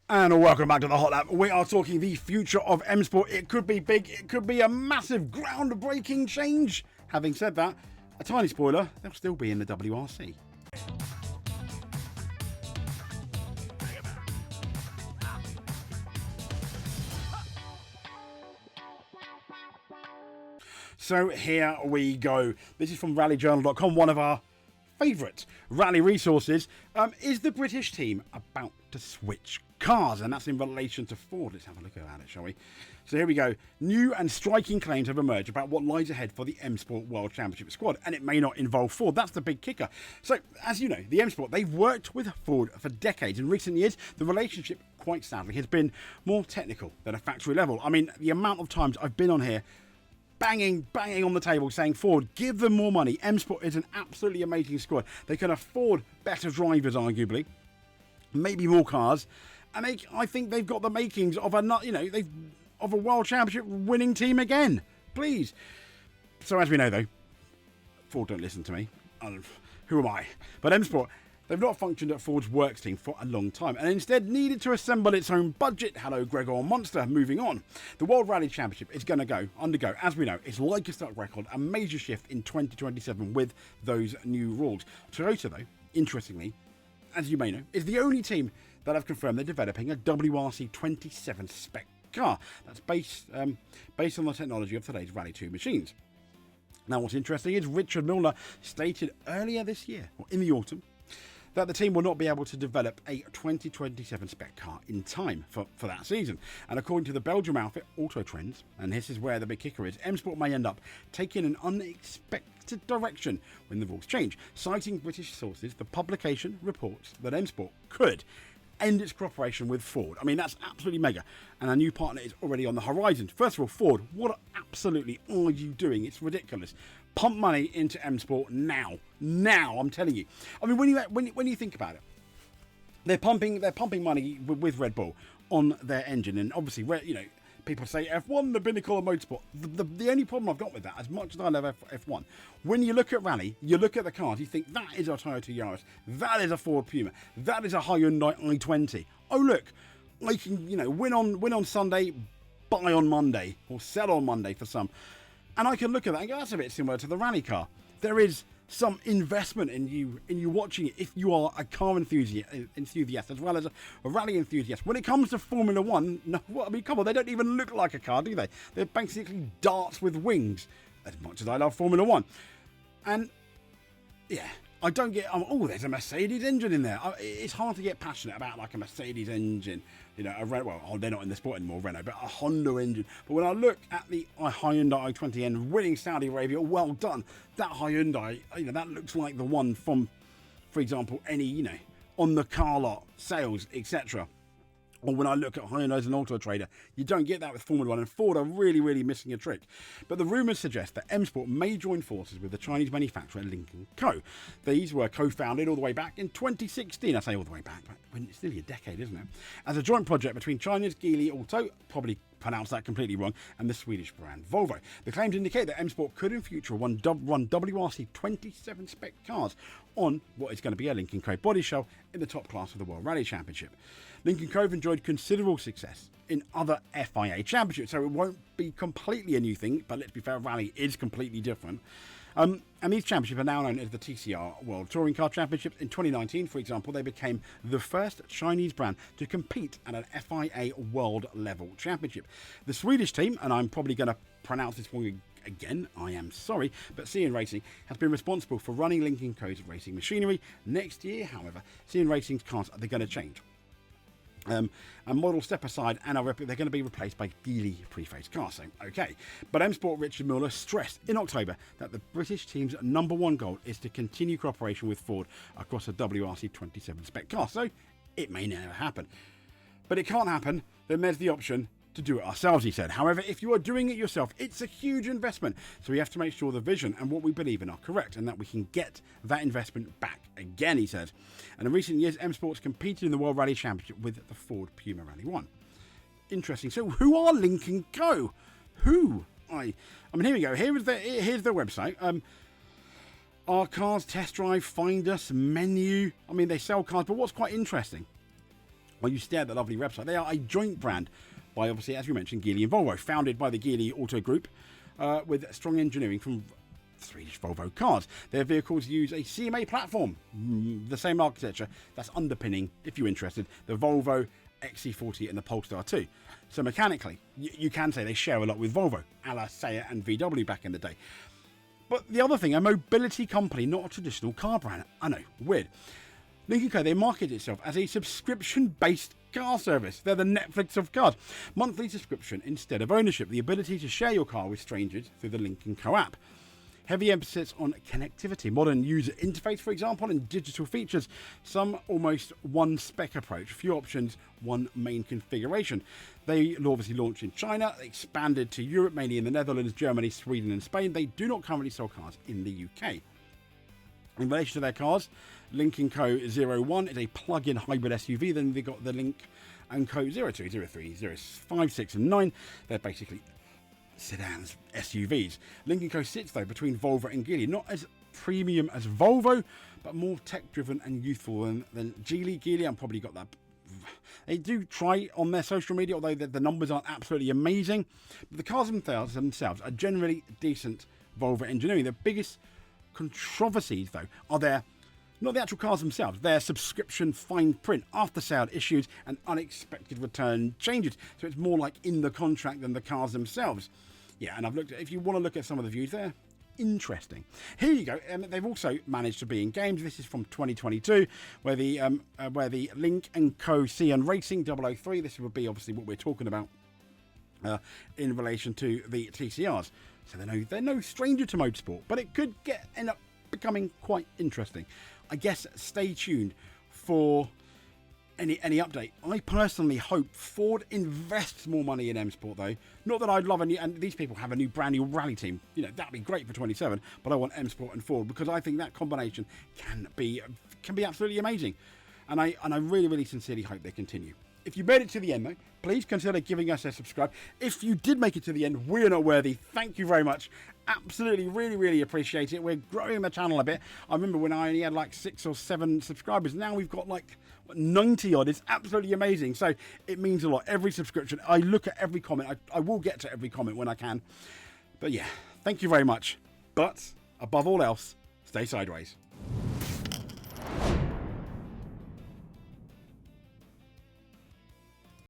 And welcome back to the Hot Lap. We are talking the future of M Sport. It could be big, it could be a massive, groundbreaking change. Having said that, a tiny spoiler, they'll still be in the WRC. So here we go. This is from rallyjournal.com, one of our favourite rally resources. Is the British team about to switch cars? And that's in relation to Ford. Let's have a look at it, shall we? So here we go. New and striking claims have emerged about what lies ahead for the M Sport World Championship squad, and it may not involve Ford. That's the big kicker. So, as you know, the M Sport, they've worked with Ford for decades. In recent years, the relationship, quite sadly, has been more technical than a factory level. I mean, the amount of times I've been on here banging on the table saying, Ford, give them more money. M Sport is an absolutely amazing squad. They can afford better drivers, arguably, maybe more cars, and I think they've got the makings of a world championship winning team again. Please. So as we know, though, Ford don't listen to me. Who am I? But M Sport, they've not functioned at Ford's works team for a long time and instead needed to assemble its own budget. Hello, Gregor Monster. Moving on. The World Rally Championship is going to undergo, as we know, it's like a stock record, a major shift in 2027 with those new rules. Toyota, though, interestingly, as you may know, is the only team that have confirmed they're developing a WRC 27 spec car. That's based on the technology of today's Rally 2 machines. Now, what's interesting is Richard Milner stated earlier this year, or in the autumn, that the team will not be able to develop a 2027 spec car in time for that season. And according to the Belgium outfit Auto Trends, and this is where the big kicker is, M Sport may end up taking an unexpected direction when the rules change. Citing British sources, the publication reports that M Sport could end its cooperation with Ford. I mean, that's absolutely mega. And our new partner is already on the horizon. First of all, Ford, what absolutely are you doing? It's ridiculous. Pump money into M Sport now. Now, I'm telling you. I mean, when you think about it, they're pumping money with Red Bull on their engine. And obviously, people say F1, the pinnacle of motorsport. The only problem I've got with that, as much as I love F1, when you look at rally, you look at the cars, you think that is a Toyota Yaris, that is a Ford Puma, that is a Hyundai i20. Oh look, I can win on Sunday, buy on Monday, or sell on Monday for some, and I can look at that and go, that's a bit similar to the rally car. There is some investment in you watching it if you are a car enthusiast as well as a rally enthusiast. When it comes to Formula One, come on, they don't even look like a car, do they? They're basically darts with wings, as much as I love Formula One. And yeah, I don't get, there's a Mercedes engine in there. It's hard to get passionate about like a Mercedes engine, they're not in the sport anymore, Renault, but a Honda engine. But when I look at the Hyundai i20N winning Saudi Arabia, well done. That Hyundai, that looks like the one from, for example, any, on the car lot, sales, etc. Or when I look at Hyundai as an Auto Trader, you don't get that with Formula 1, and Ford are really, really missing a trick. But the rumours suggest that M Sport may join forces with the Chinese manufacturer Lynk Co. These were co-founded all the way back in 2016. I say all the way back, but it's nearly a decade, isn't it? As a joint project between China's Geely Auto, probably pronounced that completely wrong, and the Swedish brand Volvo. The claims indicate that M Sport could in future run WRC 27 spec cars on what is going to be a Lynk Co body shell in the top class of the World Rally Championship. Lynk Co have enjoyed considerable success in other FIA championships, so it won't be completely a new thing, but let's be fair, rally is completely different. And these championships are now known as the TCR World Touring Car Championships. In 2019, for example, they became the first Chinese brand to compete at an FIA World Level Championship. The Swedish team, and I'm probably going to pronounce this wrong again, I am sorry, but CN Racing has been responsible for running Lynk Co's racing machinery. Next year, however, CN Racing's cars are going to change. And models step aside and they're going to be replaced by Geely preface cars. So, okay. But M Sport Richard Muller stressed in October that the British team's number one goal is to continue cooperation with Ford across a WRC 27 spec car. So it may never happen. But it can't happen. Then there's the option to do it ourselves, he said. However, if you are doing it yourself, it's a huge investment. So we have to make sure the vision and what we believe in are correct and that we can get that investment back again, he said. And in recent years, M Sport's competed in the World Rally Championship with the Ford Puma Rally 1. Interesting. So who are Lynk Co? I mean, here we go. Here's their website. Our cars, test drive, find us, menu. I mean, they sell cars, but what's quite interesting, Well, you stare at the lovely website. They are a joint brand by, obviously, as we mentioned, Geely and Volvo, founded by the Geely Auto Group with strong engineering from Swedish Volvo cars. Their vehicles use a CMA platform, the same architecture that's underpinning, if you're interested, the Volvo XC40 and the Polestar 2. So mechanically, you can say they share a lot with Volvo, a la Seat and VW back in the day. But the other thing, a mobility company, not a traditional car brand. I know, weird. Lynk Co, they market itself as a subscription-based car service. They're the Netflix of cars. Monthly subscription instead of ownership. The ability to share your car with strangers through the Lynk Co app. Heavy emphasis on connectivity, modern user interface, for example, and digital features. Some almost one spec approach, few options, one main configuration. They obviously launched in China, expanded to Europe, mainly in the Netherlands, Germany, Sweden and Spain. They do not currently sell cars in the UK. In relation to their cars, Lynk Co 01 is a plug-in hybrid SUV. Then they got the Lynk Co 02, 03, 05, 6 and 9. They're basically sedans, SUVs. Lynk Co sits, though, between Volvo and Geely. Not as premium as Volvo, but more tech-driven and youthful than Geely. Geely, I've probably got that. They do try on their social media, although the numbers aren't absolutely amazing. But the cars themselves are generally decent Volvo engineering. The biggest controversies, though, are not the actual cars themselves, their subscription fine print, after-sale issues and unexpected return changes. So it's more like in the contract than the cars themselves. Yeah, and I've looked at, if you want to look at some of the views there, interesting. Here you go. They've also managed to be in games. This is from 2022, where the Lynk & Co CN Racing 003, this would be obviously what we're talking about in relation to the TCRs. So they're no stranger to motorsport, but it could end up becoming quite interesting. I guess stay tuned for any update. I personally hope Ford invests more money in M Sport, though. Not that I'd love and these people have a brand new rally team. That'd be great for 27. But I want M Sport and Ford because I think that combination can be absolutely amazing. And I really, really sincerely hope they continue. If you made it to the end, though, please consider giving us a subscribe. If you did make it to the end, we're not worthy. Thank you very much. Absolutely, really, really appreciate it. We're growing the channel a bit. I remember when I only had like 6 or 7 subscribers. Now we've got like 90 odd. It's absolutely amazing. So it means a lot. Every subscription, I look at every comment. I will get to every comment when I can. But yeah, thank you very much. But above all else, stay sideways.